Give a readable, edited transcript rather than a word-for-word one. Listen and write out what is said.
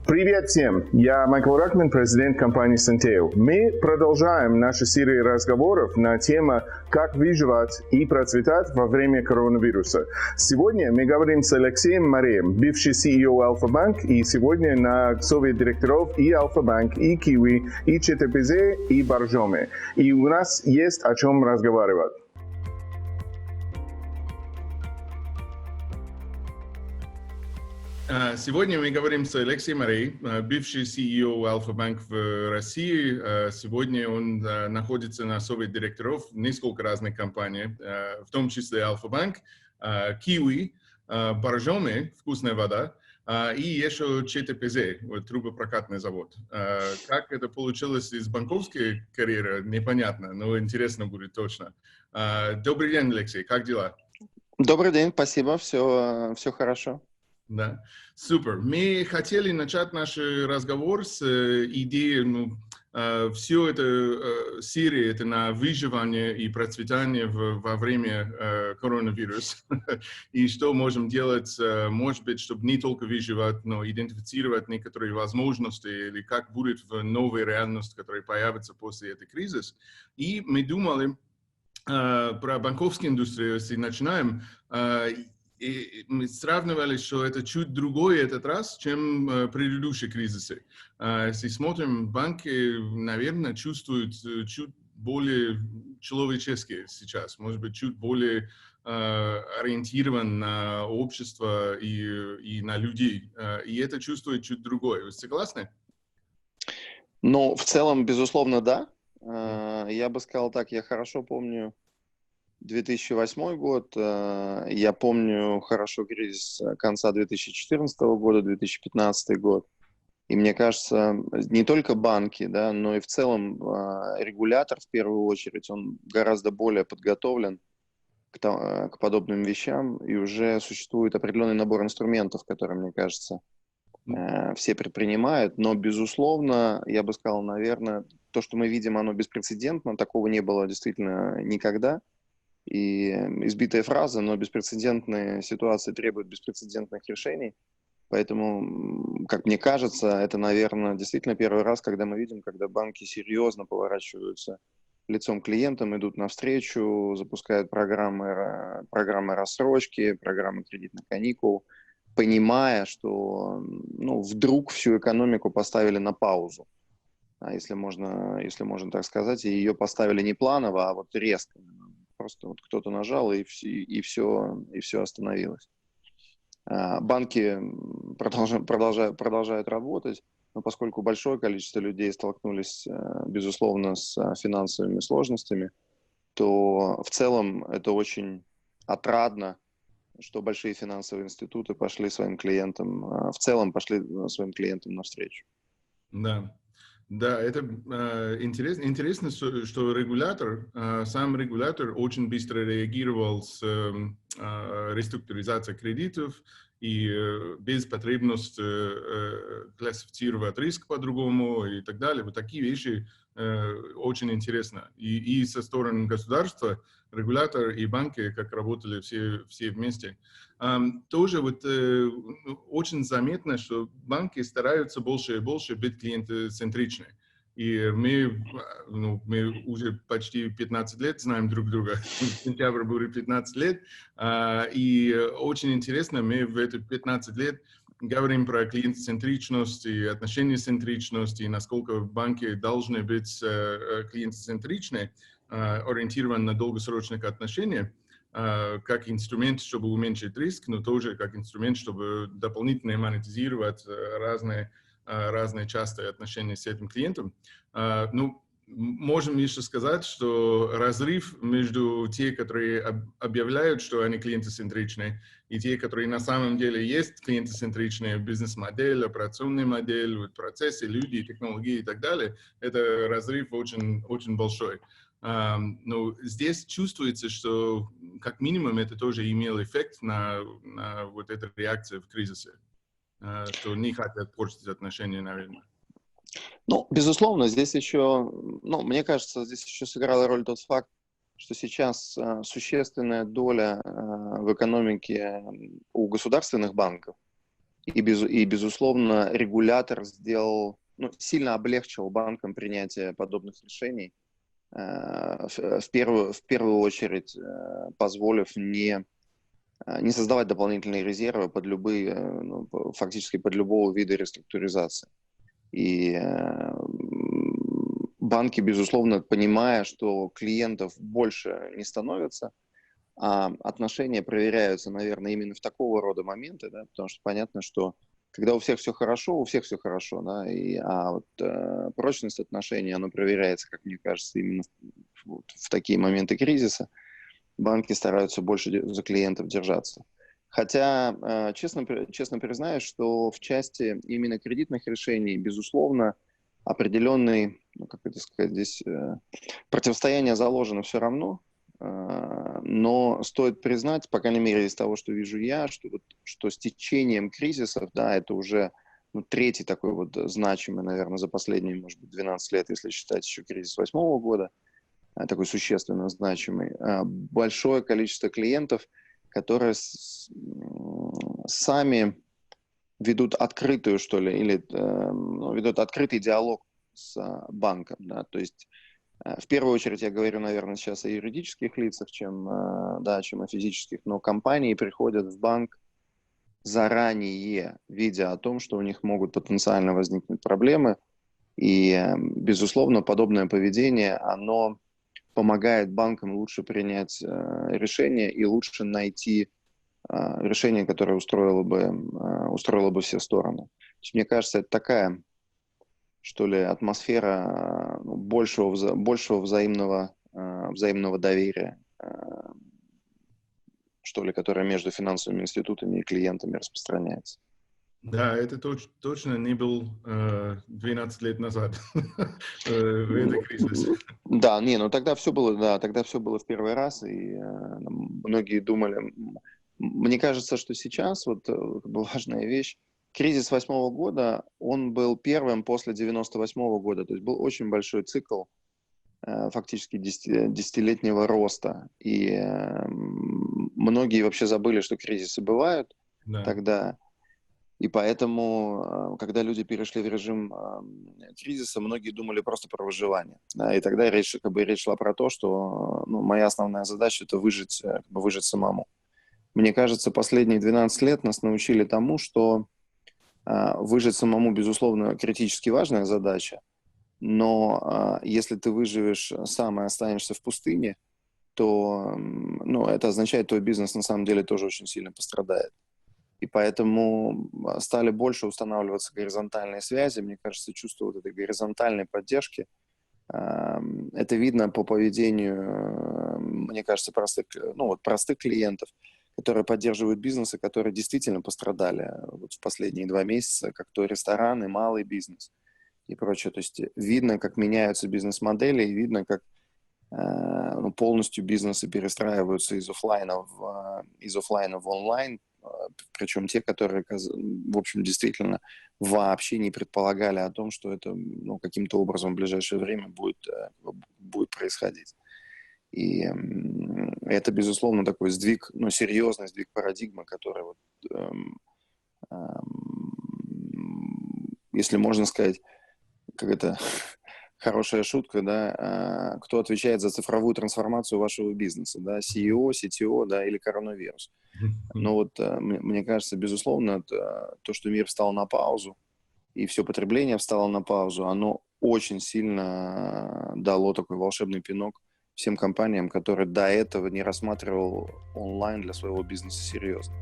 Привет всем! Я Майкл Ракман, президент компании Synteo. Мы продолжаем нашу серию разговоров на тему «Как выживать и процветать во время коронавируса». Сегодня мы говорим с Алексеем Мареем, бывший CEO Альфа-Банк, и сегодня на совет директоров и Альфа-Банк, и Kiwi, и ЧТПЗ, и Боржоми. И у нас есть о чем разговаривать. Сегодня мы говорим с Алексеем Марей, бывший CEO Альфа-Банк в России. Сегодня он находится на совете директоров нескольких разных компаний, в том числе Альфа-Банк, Kiwi, Боржоми, вкусная вода, и еще ЧТПЗ, трубопрокатный завод. Как это получилось из банковской карьеры, непонятно, но интересно будет точно. Добрый день, Алексей, как дела? Добрый день, спасибо, все хорошо. Да, супер. Мы хотели начать наш разговор с идеей, все это серия, это на выживание и процветание во время коронавируса. И что можем делать, может быть, чтобы не только выживать, но идентифицировать некоторые возможности или как будет в новой реальности, которая появится после этой кризисы. И мы думали про банковскую индустрию, если начинаем. И мы сравнивали, что это чуть другой этот раз, чем предыдущие кризисы. Если смотрим, банки, наверное, чувствуют чуть более человеческие сейчас, может быть, чуть более ориентирован на общество и на людей. И это чувствует чуть другое. Вы согласны? Ну, в целом, безусловно, да. Я бы сказал так, я хорошо помню 2008 год, я помню хорошо кризис конца 2014 года, 2015 год. И мне кажется, не только банки, да, но и в целом регулятор, в первую очередь, он гораздо более подготовлен к подобным вещам, и уже существует определенный набор инструментов, которые, мне кажется, все предпринимают. Но, безусловно, я бы сказал, наверное, то, что мы видим, оно беспрецедентно, такого не было действительно никогда. И избитая фраза, но беспрецедентные ситуации требуют беспрецедентных решений. Поэтому, как мне кажется, это, наверное, действительно первый раз, когда мы видим, когда банки серьезно поворачиваются лицом к клиентам, идут навстречу, запускают программы рассрочки, программы кредитных каникул, понимая, что вдруг всю экономику поставили на паузу. Если можно так сказать, и ее поставили не планово, а вот резко. Просто вот кто-то нажал, и все остановилось. Банки продолжают работать, но поскольку большое количество людей столкнулись, безусловно, с финансовыми сложностями, то в целом это очень отрадно, что большие финансовые институты пошли своим клиентам навстречу. Да. Да, это интересно, что регулятор, сам регулятор очень быстро реагировал с реструктуризацией кредитов и без потребности классифицировать риск по-другому и так далее. Вот такие вещи очень интересно. И со стороны государства, регулятор и банки, как работали все вместе. Тоже очень заметно, что банки стараются больше и больше быть клиентоцентричны. И мы уже почти 15 лет знаем друг друга. В сентябре будет 15 лет. И очень интересно, мы в эти 15 лет говорим про клиентоцентричность и отношенияцентричность, и насколько банки должны быть клиентоцентричны, ориентированы на долгосрочные отношения, как инструмент, чтобы уменьшить риск, но тоже как инструмент, чтобы дополнительно монетизировать разные частые отношения с этим клиентом. Можем еще сказать, что разрыв между теми, которые объявляют, что они клиентоцентричны, и те, которые на самом деле есть клиентоцентричные, бизнес-модель, операционная модель, процессы, люди, технологии и так далее, это разрыв очень, очень большой. Но здесь чувствуется, что как минимум это тоже имело эффект на вот эту реакцию в кризисе, что не хотят портить отношения, наверное. Безусловно, здесь еще, мне кажется, здесь еще сыграла роль тот факт, что сейчас существенная доля в экономике у государственных банков. безусловно, регулятор сильно облегчил банкам принятие подобных решений, в первую очередь позволив не создавать дополнительные резервы фактически под любого вида реструктуризации. И банки, безусловно, понимая, что клиентов больше не становится, а отношения проверяются, наверное, именно в такого рода моменты, да, потому что понятно, что когда у всех все хорошо, да, прочность отношений, она проверяется, как мне кажется, именно в такие моменты кризиса. Банки стараются больше за клиентов держаться. Хотя, честно признаюсь, что в части именно кредитных решений, безусловно, определенный, здесь противостояние заложено все равно, но стоит признать, по крайней мере, из того, что вижу я, что с течением кризисов, да, это уже третий такой вот значимый, наверное, за последние, может быть, 12 лет, если считать еще кризис 2008 года, такой существенно значимый, большое количество клиентов, которые сами ведут открытую, ведут открытый диалог с банком, да, то есть в первую очередь я говорю, наверное, сейчас о юридических лицах, чем о физических, но компании приходят в банк заранее, видя о том, что у них могут потенциально возникнуть проблемы, и, безусловно, подобное поведение, оно помогает банкам лучше принять решение и лучше найти решение, которое устроило бы все стороны. То есть, мне кажется, это такая, что ли, атмосфера большего взаимного доверия, что ли, которая между финансовыми институтами и клиентами распространяется. Да, это точно не был 12 лет назад в этой кризисе. Да, тогда все было в первый раз, и многие думали. Мне кажется, что сейчас важная вещь. Кризис 2008 года, он был первым после 1998 года, то есть был очень большой цикл, фактически десятилетнего роста, и многие вообще забыли, что кризисы бывают тогда, и поэтому, когда люди перешли в режим кризиса, многие думали просто про выживание, да, и тогда речь шла про то, что моя основная задача — это выжить самому. Мне кажется, последние 12 лет нас научили тому, что выжить самому, безусловно, критически важная задача, но если ты выживешь сам и останешься в пустыне, то это означает, что твой бизнес на самом деле тоже очень сильно пострадает. И поэтому стали больше устанавливаться горизонтальные связи. Мне кажется, чувство этой горизонтальной поддержки, это видно по поведению, мне кажется, простых клиентов, которые поддерживают бизнесы, которые действительно пострадали в последние 2 месяца, как то рестораны, малый бизнес и прочее. То есть видно, как меняются бизнес-модели, и видно, как полностью бизнесы перестраиваются из офлайна в онлайн, причем те, которые, в общем, действительно вообще не предполагали о том, что это каким-то образом в ближайшее время будет происходить. И это, безусловно, такой серьезный сдвиг парадигмы, который, если можно сказать, как это хорошая шутка, да, кто отвечает за цифровую трансформацию вашего бизнеса, да, CEO, CTO, да, или коронавирус. Но мне кажется, безусловно, то, что мир встал на паузу, и все потребление встало на паузу, оно очень сильно дало такой волшебный пинок всем компаниям, которые до этого не рассматривали онлайн для своего бизнеса серьезно.